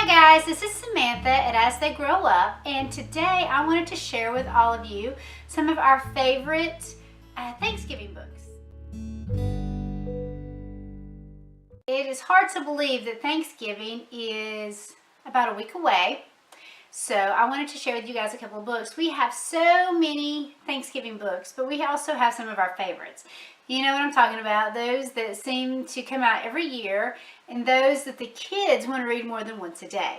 Hi guys, this is Samantha at As They Grow Up, and today I wanted to share with all of you some of our favorite Thanksgiving books. It is hard to believe that Thanksgiving is about a week away, so I wanted to share with you guys a couple of books. We have so many Thanksgiving books, but we also have some of our favorites. You know what I'm talking about, those that seem to come out every year and those that the kids want to read more than once a day.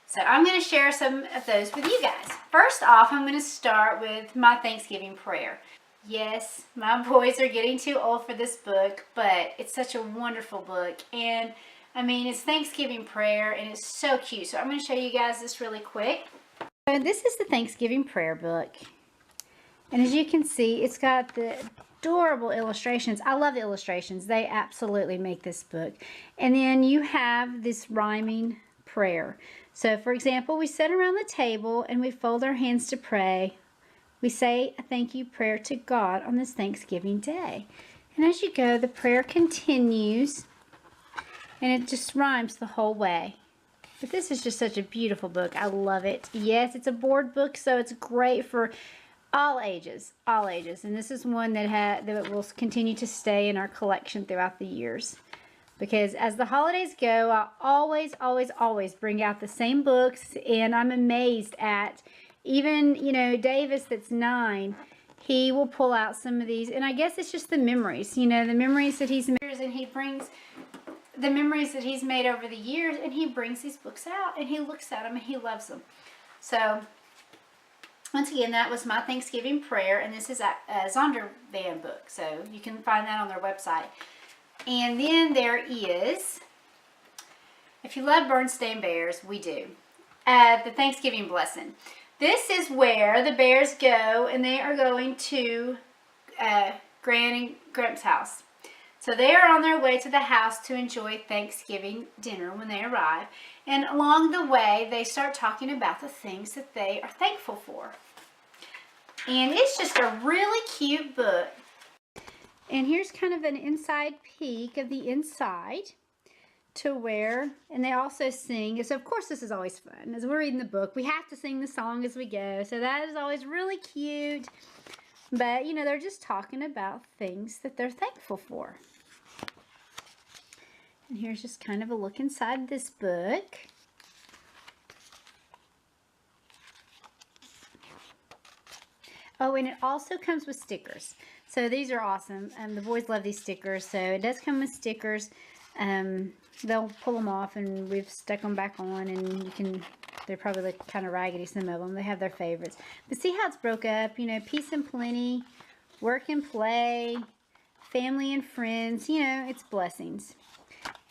So I'm going to share some of those with you guys. First off, I'm going to start with my Thanksgiving prayer. Yes, my boys are getting too old for this book, but it's such a wonderful book. And I mean, it's Thanksgiving prayer and it's so cute. So I'm going to show you guys this really quick. So this is the Thanksgiving prayer book. And as you can see, it's got the adorable illustrations. I love the illustrations. They absolutely make this book. And then you have this rhyming prayer. So for example, we sit around the table and we fold our hands to pray. We say a thank you prayer to God on this Thanksgiving day. And as you go, the prayer continues and it just rhymes the whole way. But this is just such a beautiful book. I love it. Yes, it's a board book, so it's great for all ages, and this is one that will continue to stay in our collection throughout the years. Because as the holidays go, I always bring out the same books, and I'm amazed at even, you know, Davis that's 9, he will pull out some of these, and I guess it's just the memories, you know, the memories that he's made, and he brings the memories that he's made over the years, and he brings these books out, and he looks at them, and he loves them. So once again, that was my Thanksgiving prayer, and this is a Zondervan book, so you can find that on their website. And then there is, if you love Bernstein Bears, we do, the Thanksgiving Blessing. This is where the bears go, and they are going to Gran and Grump's house. So they are on their way to the house to enjoy Thanksgiving dinner when they arrive. And along the way, they start talking about the things that they are thankful for. And it's just a really cute book. And here's kind of an inside peek of the inside to where, and they also sing. So of course this is always fun. As we're reading the book, we have to sing the song as we go. So that is always really cute. But, you know, they're just talking about things that they're thankful for. And here's just kind of a look inside this book. Oh, and it also comes with stickers. So these are awesome. The boys love these stickers. So it does come with stickers. They'll pull them off, and we've stuck them back on, and you can, they're probably like kind of raggedy, some of them. They have their favorites. But see how it's broke up, you know, peace and plenty, work and play, family and friends, you know, it's blessings.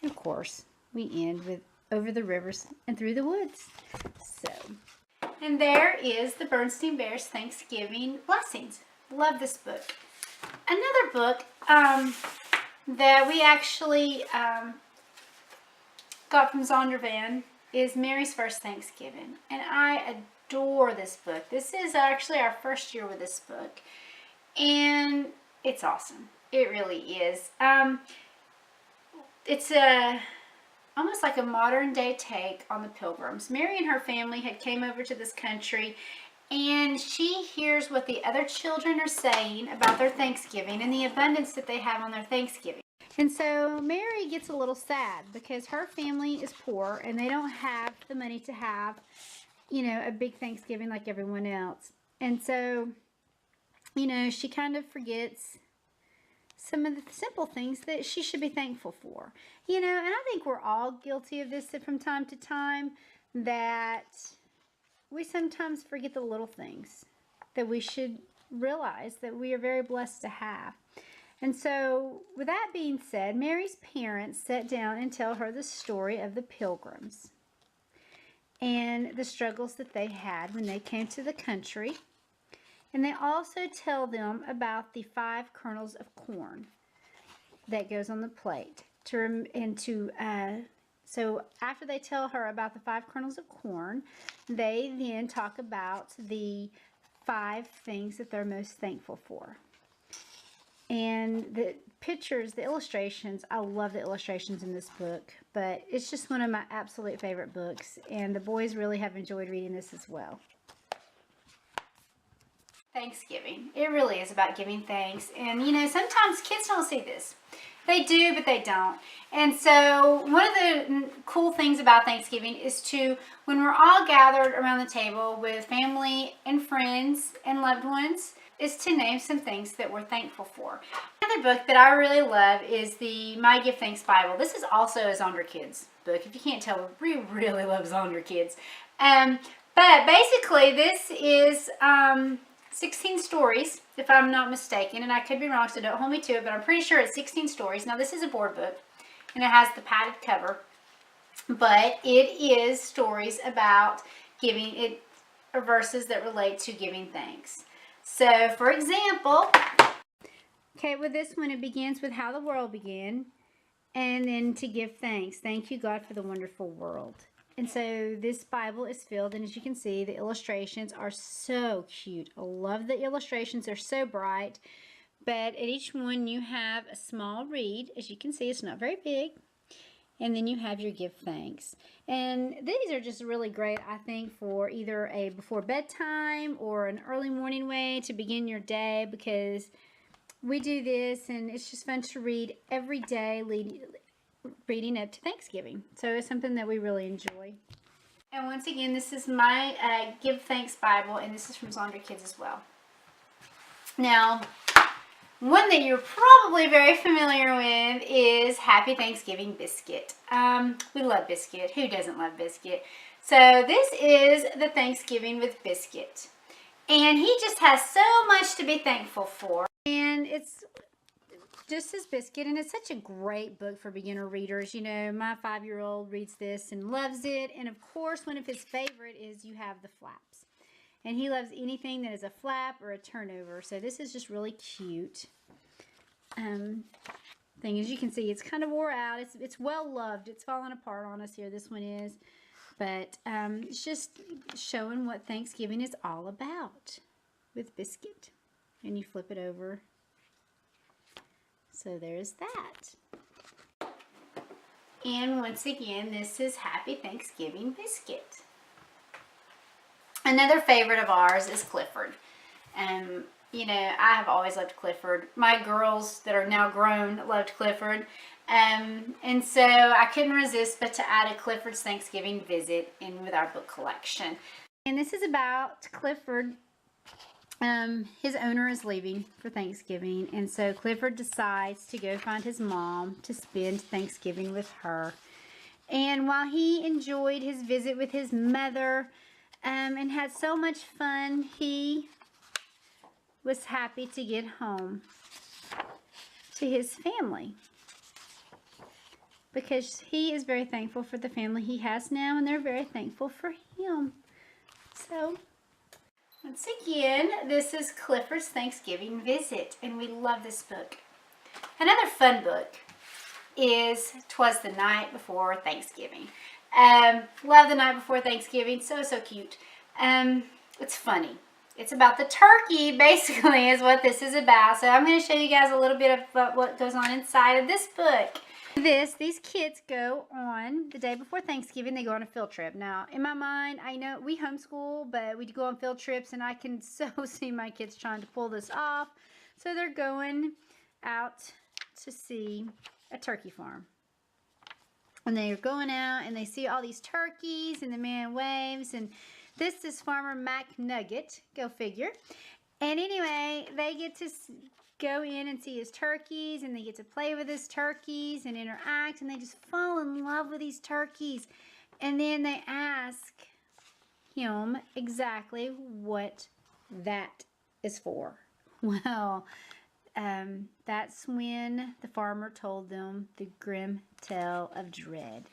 And of course, we end with over the rivers and through the woods. So, and there is the Bernstein Bears Thanksgiving Blessings. Love this book. Another book that we actually got from Zondervan is Mary's First Thanksgiving. And I adore this book. This is actually our first year with this book. And it's awesome. It really is. It's almost like a modern day take on the Pilgrims. Mary and her family had came over to this country, and she hears what the other children are saying about their Thanksgiving and the abundance that they have on their Thanksgiving. And so Mary gets a little sad because her family is poor and they don't have the money to have, you know, a big Thanksgiving like everyone else. And so, you know, she kind of forgets some of the simple things that she should be thankful for. You know, and I think we're all guilty of this from time to time, that we sometimes forget the little things that we should realize that we are very blessed to have. And so, with that being said, Mary's parents sat down and tell her the story of the Pilgrims and the struggles that they had when they came to the country. And they also tell them about the 5 kernels of corn that goes on the plate. So after they tell her about the 5 kernels of corn, they then talk about the 5 things that they're most thankful for. And the pictures, the illustrations, I love the illustrations in this book, but it's just one of my absolute favorite books, and the boys really have enjoyed reading this as well. Thanksgiving. It really is about giving thanks, and you know, sometimes kids don't see this. They do, but they don't. And so one of the cool things about Thanksgiving is when we're all gathered around the table with family and friends and loved ones, is to name some things that we're thankful for. Another book that I really love is the My Give Thanks Bible. This is also a Zonder Kids book. If you can't tell, we really love Zonder Kids. But basically, this is 16 stories, if I'm not mistaken, and I could be wrong, so don't hold me to it, but I'm pretty sure it's 16 stories. Now, this is a board book, and it has the padded cover, but it is stories about giving. It are verses that relate to giving thanks. So, for example, okay, with this one, it begins with how the world began, and then to give thanks. Thank you, God, for the wonderful world. And so this Bible is filled, and as you can see, the illustrations are so cute. I love the illustrations. They're so bright. But at each one, you have a small reed. As you can see, it's not very big. And then you have your give thanks. And these are just really great, I think, for either a before bedtime or an early morning way to begin your day, because we do this and it's just fun to read every day leading up to Thanksgiving. So it's something that we really enjoy. And once again, this is my Give Thanks Bible, and this is from Zonder Kids as well. Now, one that you're probably very familiar with is Happy Thanksgiving Biscuit. We love Biscuit. Who doesn't love Biscuit? So this is the Thanksgiving with Biscuit. And he just has so much to be thankful for. And it's just as Biscuit, and it's such a great book for beginner readers. You know, my 5-year-old reads this and loves it. And of course, one of his favorite is You Have the Flaps. And he loves anything that is a flap or a turnover. So this is just really cute. Thing, as you can see, it's kind of wore out. It's well loved. It's falling apart on us here. This one is. But it's just showing what Thanksgiving is all about with Biscuit. And you flip it over. So there's that. And once again, this is Happy Thanksgiving Biscuit. Another favorite of ours is Clifford. You know, I have always loved Clifford. My girls that are now grown loved Clifford. And so I couldn't resist but to add a Clifford's Thanksgiving Visit in with our book collection. And this is about Clifford. His owner is leaving for Thanksgiving, and so Clifford decides to go find his mom to spend Thanksgiving with her. And while he enjoyed his visit with his mother and had so much fun, he was happy to get home to his family, because he is very thankful for the family he has now, and they're very thankful for him. So once again, this is Clifford's Thanksgiving Visit, and we love this book. Another fun book is 'Twas the Night Before Thanksgiving. Love The Night Before Thanksgiving. So cute. It's funny. It's about the turkey, basically, is what this is about. So I'm going to show you guys a little bit of what goes on inside of this book. These kids go on the day before Thanksgiving. They go on a field trip. Now, in my mind, I know we homeschool, but we go on field trips, and I can so see my kids trying to pull this off. So they're going out to see a turkey farm. And they're going out, and they see all these turkeys, and the man waves, and this is Farmer Mac Nugget. Go figure. And anyway, they get to go in and see his turkeys, and they get to play with his turkeys and interact, and they just fall in love with these turkeys. And then they ask him exactly what that is for. Well, that's when the farmer told them the grim tale of dread.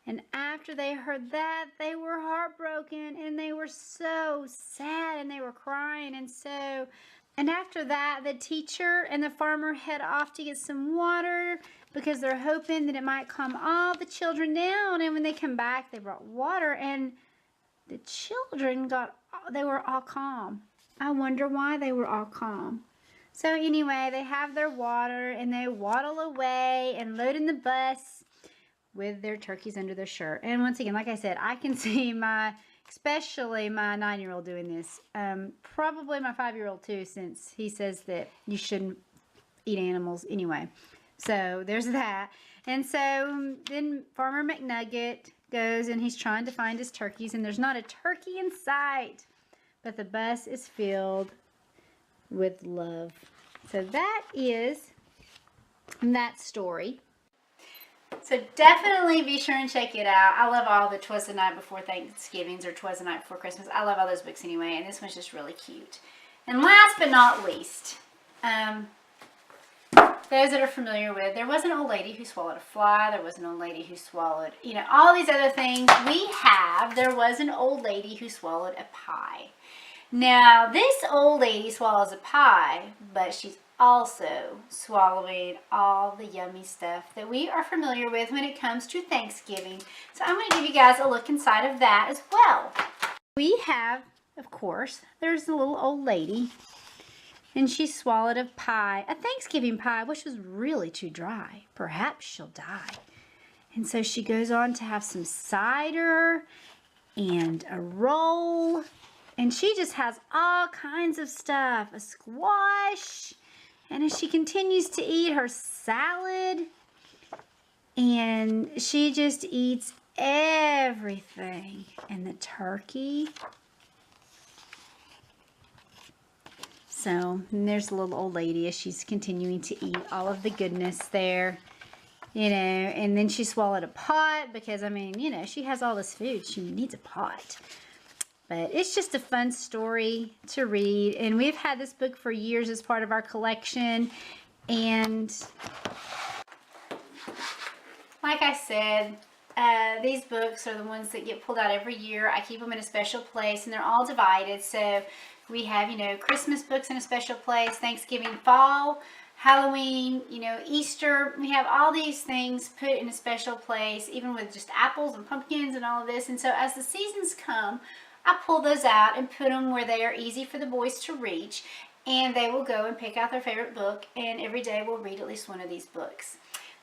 And after they heard that, they were heartbroken, and they were so sad, and they were crying. And after that, the teacher and the farmer head off to get some water, because they're hoping that it might calm all the children down. And when they come back, they brought water, and the children they were all calm. I wonder why they were all calm. So anyway, they have their water and they waddle away and load in the bus with their turkeys under their shirt. And once again, like I said, I can see especially my 9-year-old doing this. Probably my 5-year-old too, since he says that you shouldn't eat animals anyway. So there's that. And so then Farmer McNugget goes and he's trying to find his turkeys, and there's not a turkey in sight, but the bus is filled with love. So that is that story. So definitely be sure and check it out. I love all the 'Twas the Night Before Thanksgivings or 'Twas the Night Before Christmas. I love all those books anyway, and this one's just really cute. And last but not least, those that are familiar with, there was an old lady who swallowed a fly. There was an old lady who swallowed, all these other things we have. There was an old lady who swallowed a pie. Now, this old lady swallows a pie, but she's also swallowing all the yummy stuff that we are familiar with when it comes to Thanksgiving. So I'm going to give you guys a look inside of that as well. We have, of course, there's a little old lady, and she swallowed a pie, a Thanksgiving pie, which was really too dry. Perhaps she'll die. And so she goes on to have some cider and a roll. And she just has all kinds of stuff, a squash, and as she continues to eat her salad, and she just eats everything. And the turkey. So, and there's a little old lady as she's continuing to eat all of the goodness there. And then she swallowed a pot because, she has all this food. She needs a pot. But it's just a fun story to read. And we've had this book for years as part of our collection. And like I said, these books are the ones that get pulled out every year. I keep them in a special place, and they're all divided. So we have, Christmas books in a special place, Thanksgiving, fall, Halloween, Easter. We have all these things put in a special place, even with just apples and pumpkins and all of this. And so as the seasons come, I pull those out and put them where they are easy for the boys to reach, and they will go and pick out their favorite book, and every day we'll read at least one of these books.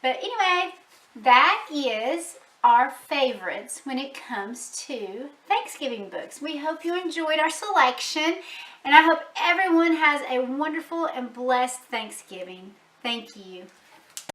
But anyway, that is our favorites when it comes to Thanksgiving books. We hope you enjoyed our selection, and I hope everyone has a wonderful and blessed Thanksgiving. Thank you.